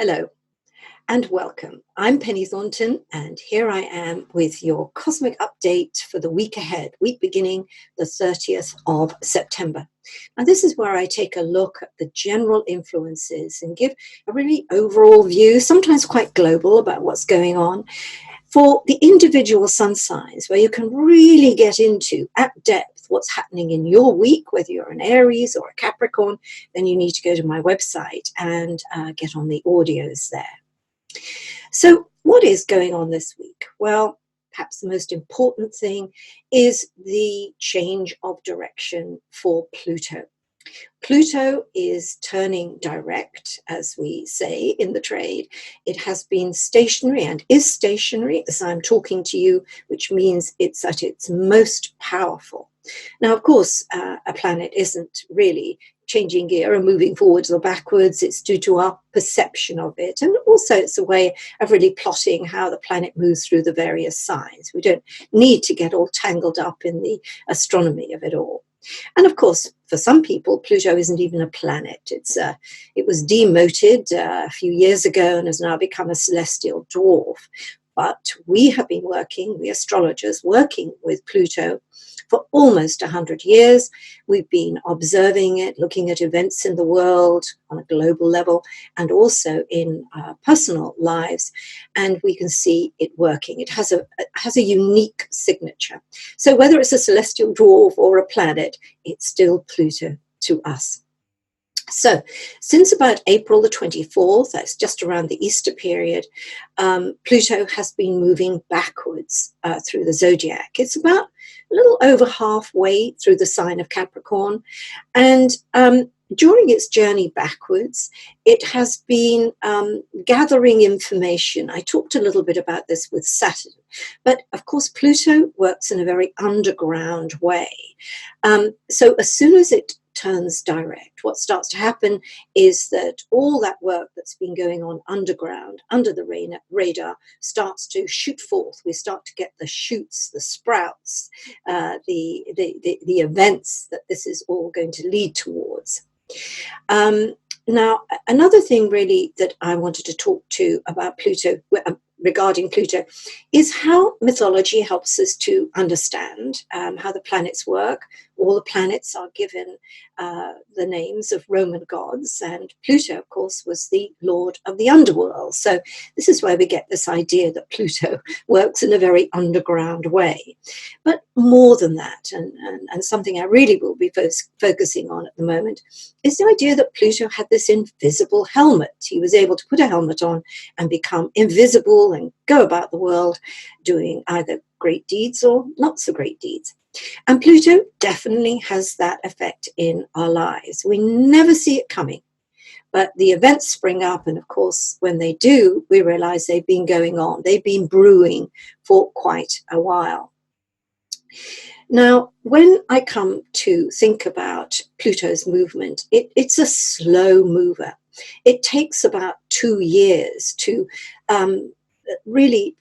Hello and welcome. I'm Penny Thornton, and here I am with your cosmic update for the week ahead, week beginning the 30th of September. Now, this is where I take a look at the general influences and give a really overall view, sometimes quite global, about what's going on for the individual sun signs, where you can really get into at depth what's happening in your week. Whether you're an Aries or a Capricorn, then you need to go to my website and get on the audios there. So what is going on this week? Well, perhaps the most important thing is the change of direction for Pluto. Pluto is turning direct, as we say in the trade. It has been stationary and is stationary as I'm talking to you, which means it's at its most powerful. Now, of course, a planet isn't really changing gear and moving forwards or backwards. It's due to our perception of it. And also it's a way of really plotting how the planet moves through the various signs. We don't need to get all tangled up in the astronomy of it all. And of course, for some people, Pluto isn't even a planet. It was demoted a few years ago and has now become a celestial dwarf. But we have been we astrologers, working with Pluto for almost 100 years. We've been observing it, looking at events in the world on a global level and also in personal lives, and we can see it working. It has a unique signature. So whether it's a celestial dwarf or a planet, it's still Pluto to us. So since about April the 24th, that's just around the Easter period, Pluto has been moving backwards through the zodiac. It's about a little over halfway through the sign of Capricorn. And during its journey backwards, it has been gathering information. I talked a little bit about this with Saturn. But of course, Pluto works in a very underground way. So as soon as it turns direct, what starts to happen is that all that work that's been going on underground, under the radar, starts to shoot forth. We start to get the shoots, the sprouts, the events that this is all going to lead towards. Now, another thing really that I wanted to talk to about Pluto, regarding Pluto, is how mythology helps us to understand how the planets work. All the planets are given the names of Roman gods, and Pluto, of course, was the lord of the underworld. So this is where we get this idea that Pluto works in a very underground way. But more than that, and something I really will be focusing on at the moment, is the idea that Pluto had this invisible helmet. He was able to put a helmet on and become invisible and go about the world doing either great deeds or not so great deeds. And Pluto definitely has that effect in our lives. We never see it coming, but the events spring up. And of course, when they do, we realize they've been going on. They've been brewing for quite a while. Now, when I come to think about Pluto's movement, it's a slow mover. It takes about 2 years to really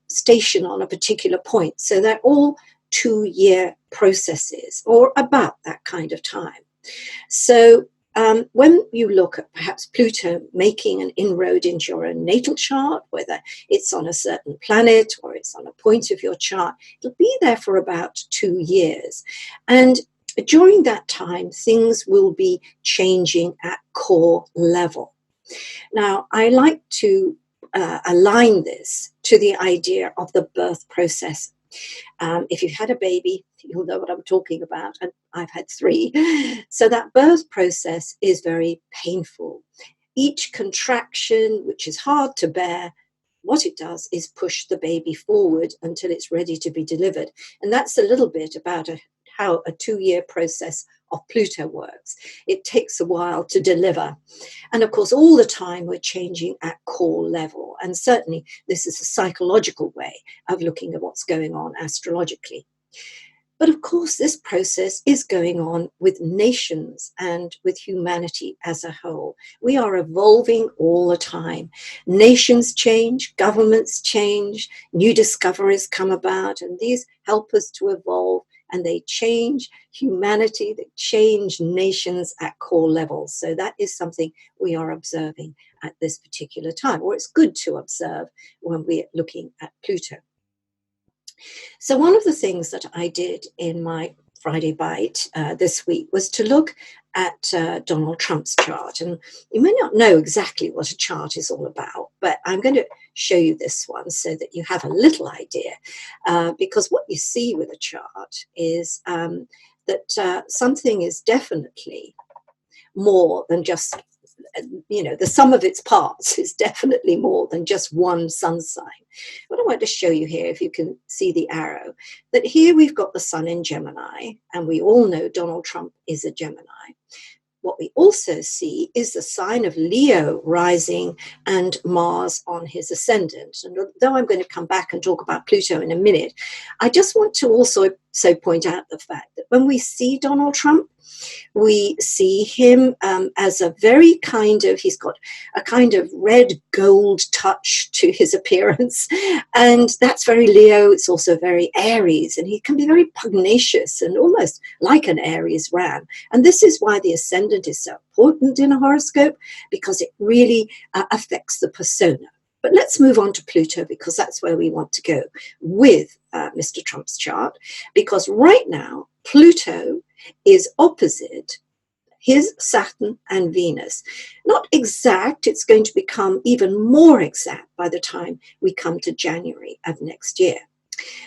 station on a particular point. So they're all 2-year processes, or about that kind of time. So when you look at perhaps Pluto making an inroad into your own natal chart, whether it's on a certain planet or it's on a point of your chart, it'll be there for about 2 years. And during that time, things will be changing at core level. Now, I like to align this to the idea of the birth process. If you've had a baby, you'll know what I'm talking about, and I've had 3. So that birth process is very painful. Each contraction, which is hard to bear, what it does is push the baby forward until it's ready to be delivered. And that's a little bit about how a 2-year process of Pluto works. It takes a while to deliver. And of course, all the time we're changing at core level. And certainly this is a psychological way of looking at what's going on astrologically. But of course, this process is going on with nations and with humanity as a whole. We are evolving all the time. Nations change, governments change, new discoveries come about, and these help us to evolve and they change humanity, they change nations at core levels. So that is something we are observing at this particular time, or it's good to observe when we're looking at Pluto. So one of the things that I did in my Friday Bite this week was to look at Donald Trump's chart. And you may not know exactly what a chart is all about, but I'm going to show you this one so that you have a little idea. Because what you see with a chart is that something is definitely more than just, the sum of its parts is definitely more than just one sun sign. What I want to show you here, if you can see the arrow, that here we've got the sun in Gemini, and we all know Donald Trump is a Gemini. What we also see is the sign of Leo rising and Mars on his ascendant. And though I'm going to come back and talk about Pluto in a minute, I just want to also point out the fact that when we see Donald Trump, we see him as a very he's got a kind of red gold touch to his appearance. And that's very Leo. It's also very Aries. And he can be very pugnacious and almost like an Aries ram. And this is why the ascendant is so important in a horoscope, because it really affects the persona. But let's move on to Pluto, because that's where we want to go with Mr. Trump's chart. Because right now, Pluto is opposite his Saturn and Venus. Not exact, it's going to become even more exact by the time we come to January of next year.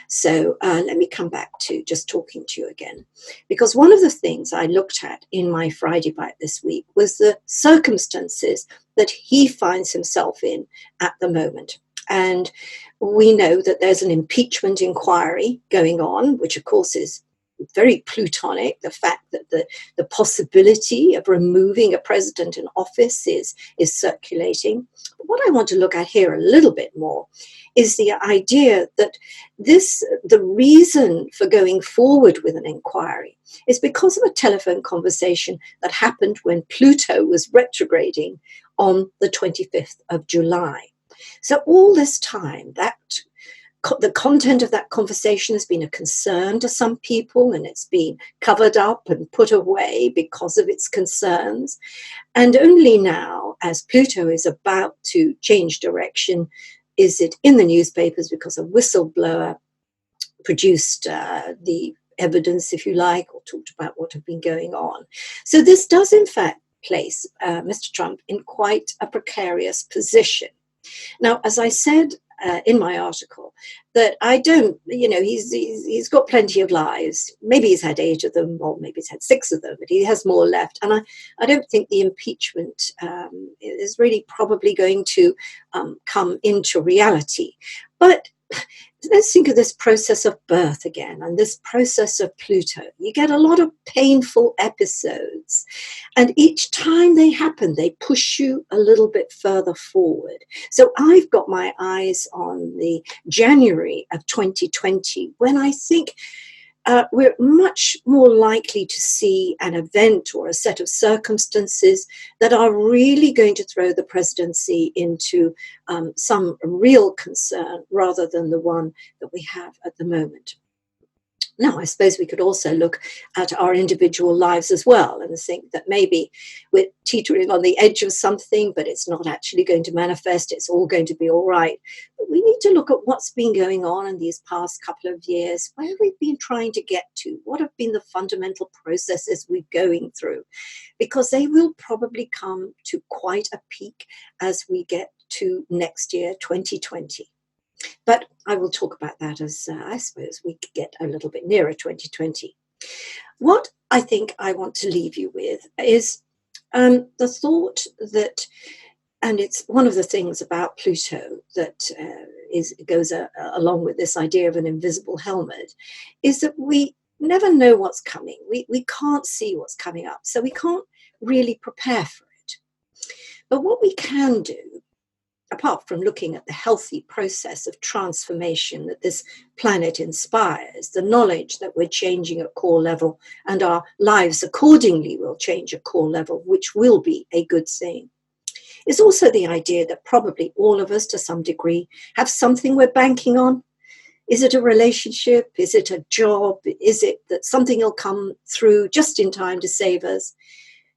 So let me come back to just talking to you again, because one of the things I looked at in my Friday Bite this week was the circumstances that he finds himself in at the moment. And we know that there's an impeachment inquiry going on, which of course is very Plutonic. The fact that the possibility of removing a president in office is circulating. But what I want to look at here a little bit more is the idea that the reason for going forward with an inquiry is because of a telephone conversation that happened when Pluto was retrograding on the 25th of July. So all this time, the content of that conversation has been a concern to some people, and it's been covered up and put away because of its concerns. And only now, as Pluto is about to change direction, is it in the newspapers because a whistleblower produced the evidence, if you like, or talked about what had been going on. So this does, in fact, place Mr. Trump in quite a precarious position. Now, as I said in my article, that I don't, he's got plenty of lives. Maybe he's had 8 of them, or maybe he's had 6 of them, but he has more left. And I don't think the impeachment is really probably going to come into reality. But let's think of this process of birth again, and this process of Pluto. You get a lot of painful episodes, and each time they happen, they push you a little bit further forward. So I've got my eyes on the January of 2020, when I think we're much more likely to see an event or a set of circumstances that are really going to throw the presidency into some real concern, rather than the one that we have at the moment. Now, I suppose we could also look at our individual lives as well and think that maybe we're teetering on the edge of something, but it's not actually going to manifest. It's all going to be all right. But we need to look at what's been going on in these past couple of years. Where have we been trying to get to? What have been the fundamental processes we're going through? Because they will probably come to quite a peak as we get to next year, 2020. But I will talk about that as, I suppose, we get a little bit nearer 2020. What I think I want to leave you with is the thought that, and it's one of the things about Pluto that goes along with this idea of an invisible helmet, is that we never know what's coming. We can't see what's coming up, so we can't really prepare for it. But what we can do, apart from looking at the healthy process of transformation that this planet inspires, the knowledge that we're changing at core level and our lives accordingly will change at core level, which will be a good thing, is also the idea that probably all of us to some degree have something we're banking on. Is it a relationship? Is it a job? Is it that something will come through just in time to save us?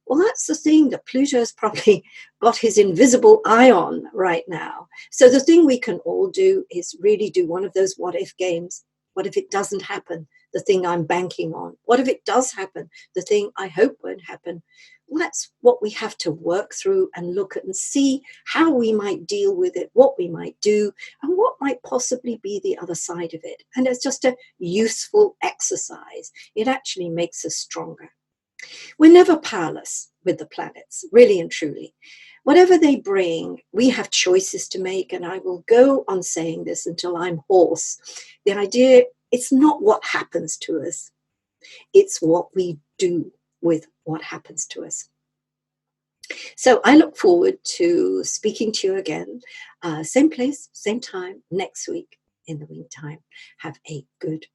Well, that's the thing that Pluto's probably got his invisible eye on right now. So the thing we can all do is really do one of those what if games. What if it doesn't happen? The thing I'm banking on. What if it does happen? The thing I hope won't happen. Well, that's what we have to work through and look at and see how we might deal with it, what we might do, and what might possibly be the other side of it. And it's just a useful exercise. It actually makes us stronger. We're never powerless with the planets, really and truly. Whatever they bring, we have choices to make, and I will go on saying this until I'm hoarse. The idea, it's not what happens to us, it's what we do with what happens to us. So I look forward to speaking to you again, same place, same time next week. In the meantime, have a good